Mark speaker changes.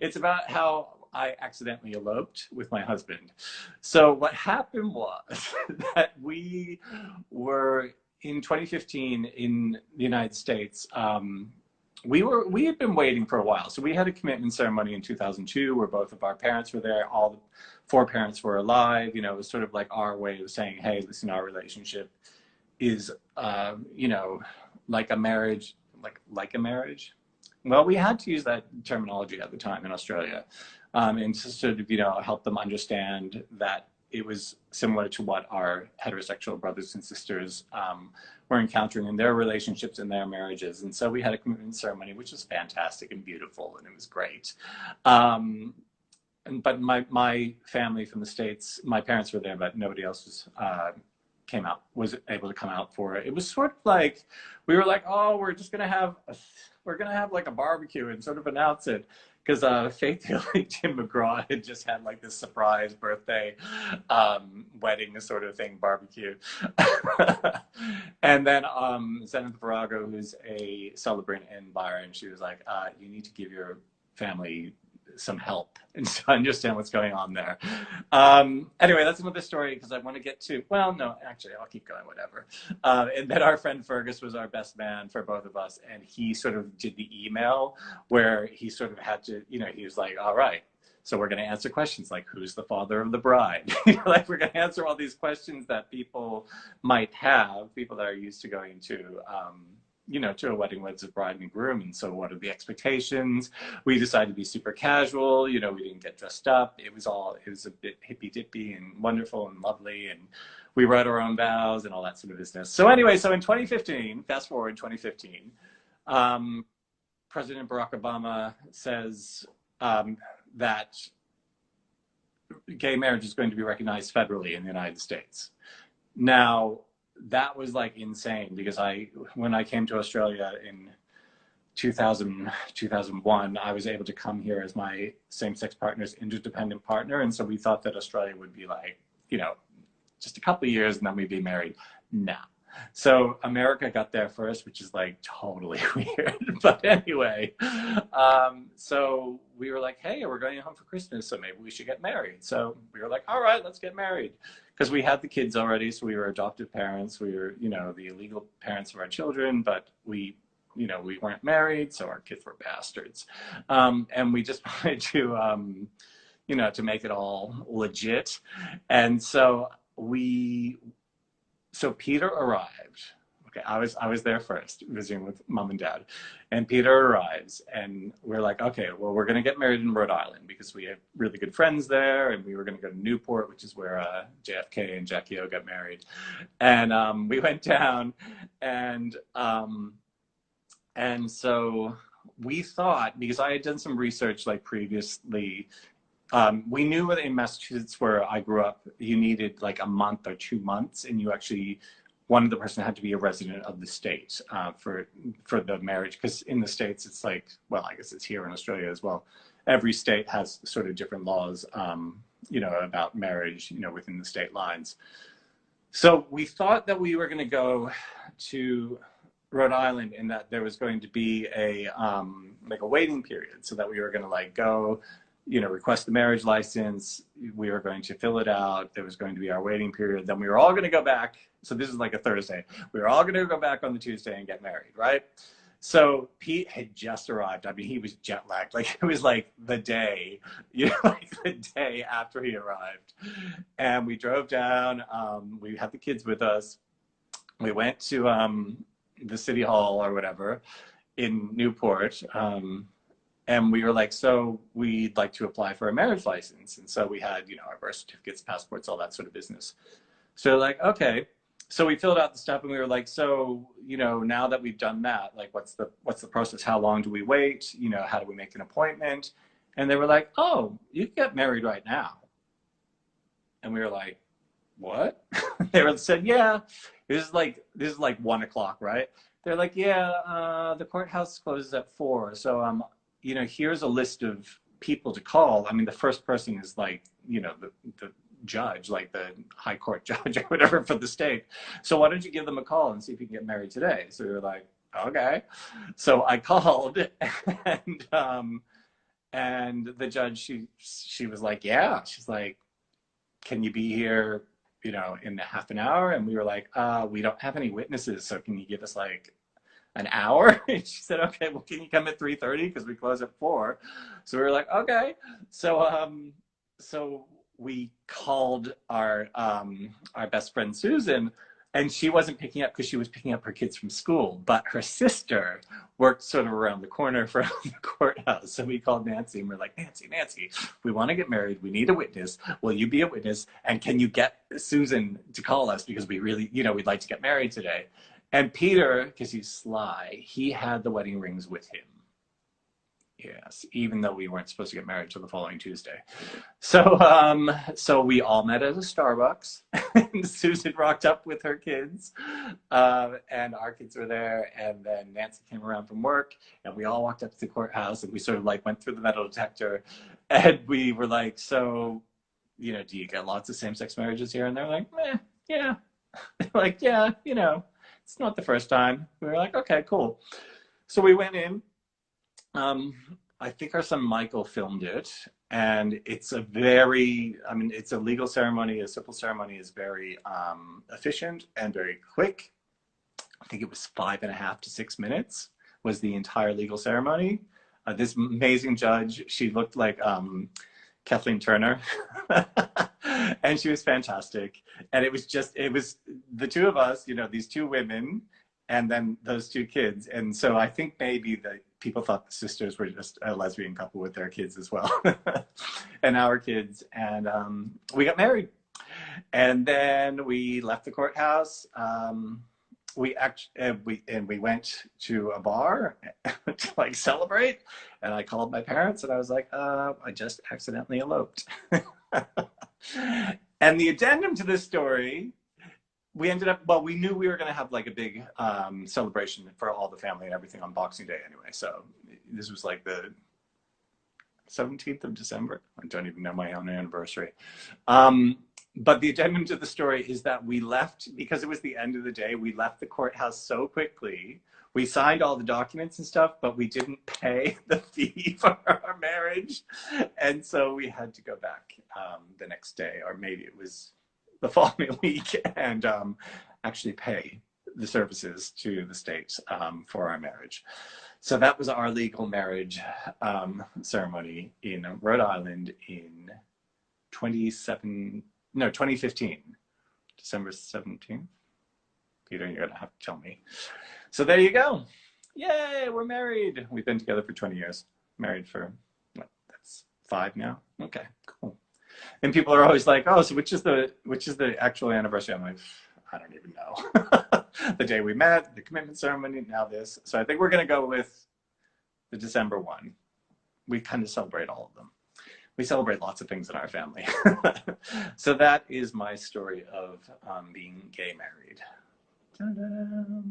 Speaker 1: It's about how I accidentally eloped with my husband. So what happened was that we were in 2015 in the United States. We had been waiting for a while. So we had a commitment ceremony in 2002 where both of our parents were there. All the four parents were alive. You know, it was sort of like our way of saying, hey, listen, our relationship is, like a marriage, like a marriage. Well, we had to use that terminology at the time in Australia, and to sort of, help them understand that it was similar to what our heterosexual brothers and sisters were encountering in their relationships and their marriages. And so we had a commitment ceremony, which was fantastic and beautiful, and it was great. But my family from the States, my parents were there, but nobody else was able to come out for it. It was sort of like, we were like, oh, we're gonna have like a barbecue and sort of announce it. Because Faith Hill and Tim McGraw had just had like this surprise birthday wedding sort of thing, barbecue. And then Zenith Virago, who's a celebrant in Byron, she was like, you need to give your family some help and to understand what's going on there. Anyway, that's another story because I want to get to, well, no, actually, I'll keep going, whatever. And then our friend Fergus was our best man for both of us. And he sort of did the email where he sort of had to, he was like, all right, so we're going to answer questions like, who's the father of the bride? Like, we're going to answer all these questions that people might have, people that are used to going to, to a wedding with a bride and groom. And so what are the expectations? We decided to be super casual. We didn't get dressed up. It was a bit hippy dippy and wonderful and lovely. And we wrote our own vows and all that sort of business. So anyway, so in 2015, fast forward 2015, President Barack Obama says that gay marriage is going to be recognized federally in the United States. Now, that was like insane because when I came to Australia in 2001, I was able to come here as my same-sex partner's interdependent partner. And so we thought that Australia would be like, just a couple of years and then we'd be married. No. So America got there first, which is like totally weird. But anyway, so we were like, hey, we're going home for Christmas, so maybe we should get married. So we were like, all right, let's get married. Because we had the kids already, so we were adoptive parents. We were, the illegal parents of our children, but we weren't married, so our kids were bastards. And we just wanted to, to make it all legit. And so Peter arrived. Okay, I was there first, visiting with mom and dad. And Peter arrives, and we're like, okay, well, we're going to get married in Rhode Island because we have really good friends there, and we were going to go to Newport, which is where JFK and Jackie O got married. And we went down, and so we thought, because I had done some research like previously, we knew that in Massachusetts, where I grew up, you needed like a month or 2 months, and one of the person had to be a resident of the state for the marriage. Because in the States, it's like, well, I guess it's here in Australia as well. Every state has sort of different laws, about marriage, within the state lines. So we thought that we were going to go to Rhode Island, and that there was going to be a waiting period, so that we were going to like go, request the marriage license. We were going to fill it out. There was going to be our waiting period. Then we were all going to go back. So this is like a Thursday. We were all going to go back on the Tuesday and get married, right? So Pete had just arrived. I mean, he was jet lagged. Like, it was like the day, like the day after he arrived. And we drove down. We had the kids with us. We went to the city hall or whatever in Newport. And we were like, so we'd like to apply for a marriage license. And so we had, our birth certificates, passports, all that sort of business. So like, okay. So we filled out the stuff, and we were like, so, now that we've done that, like, what's the process? How long do we wait? How do we make an appointment? And they were like, oh, you can get married right now. And we were like, what? Said, yeah, this is like 1 o'clock, right? They're like, yeah, the courthouse closes at 4. So, here's a list of people to call. I mean, the first person is like, the judge, like the high court judge or whatever for the state. So why don't you give them a call and see if you can get married today? So we were like, okay. So I called, And the judge, she was like, yeah. She's like, can you be here, you know, in half an hour? And we were like, we don't have any witnesses, so can you give us like an hour? And she said, okay, well, can you come at 3:30 because we close at 4? So we were like, okay. So we called our best friend Susan, and she wasn't picking up because she was picking up her kids from school, but her sister worked sort of around the corner from the courthouse. So we called Nancy and we're like, Nancy, we want to get married. We need a witness. Will you be a witness? And can you get Susan to call us? Because we really, you know, we'd like to get married today. And Peter, because he's sly, he had the wedding rings with him. Yes, even though we weren't supposed to get married till the following Tuesday. So we all met at a Starbucks. And Susan rocked up with her kids, and our kids were there. And then Nancy came around from work, and we all walked up to the courthouse, and we sort of like went through the metal detector, and we were like, so, you know, do you get lots of same-sex marriages here? And they're like, yeah. Like, yeah, you know, it's not the first time. We were like, okay, cool. So we went in. I think our son Michael filmed it, and it's a very, I mean, it's a legal ceremony. A civil ceremony is very efficient and very quick. I think it was 5.5 to 6 minutes was the entire legal ceremony. This amazing judge, she looked like Kathleen Turner, and she was fantastic. And it was the two of us, you know, these two women, and then those two kids. And so I think maybe that people thought the sisters were just a lesbian couple with their kids as well, and our kids. And we got married. And then we left the courthouse. We went to a bar to like celebrate. And I called my parents and I was like, I just accidentally eloped. And the addendum to this story, we ended up, well, we knew we were going to have like a big celebration for all the family and everything on Boxing Day anyway. So this was like the 17th of December. I don't even know my own anniversary. But the addendum to the story is that we left, because it was the end of the day, we left the courthouse so quickly. We signed all the documents and stuff, but we didn't pay the fee for our marriage. And so we had to go back the next day, or maybe it was the following week, and actually pay the services to the state for our marriage. So that was our legal marriage ceremony in Rhode Island in 2015, December 17th. Peter, you're gonna have to tell me. So there you go. Yay, we're married. We've been together for 20 years. Married for, what, that's 5 now? Okay, cool. And people are always like, oh, so which is the actual anniversary? I'm like, I don't even know. The day we met, the commitment ceremony, now this. So I think we're going to go with the December one. We kind of celebrate all of them. We celebrate lots of things in our family. So that is my story of being gay married. Ta-da!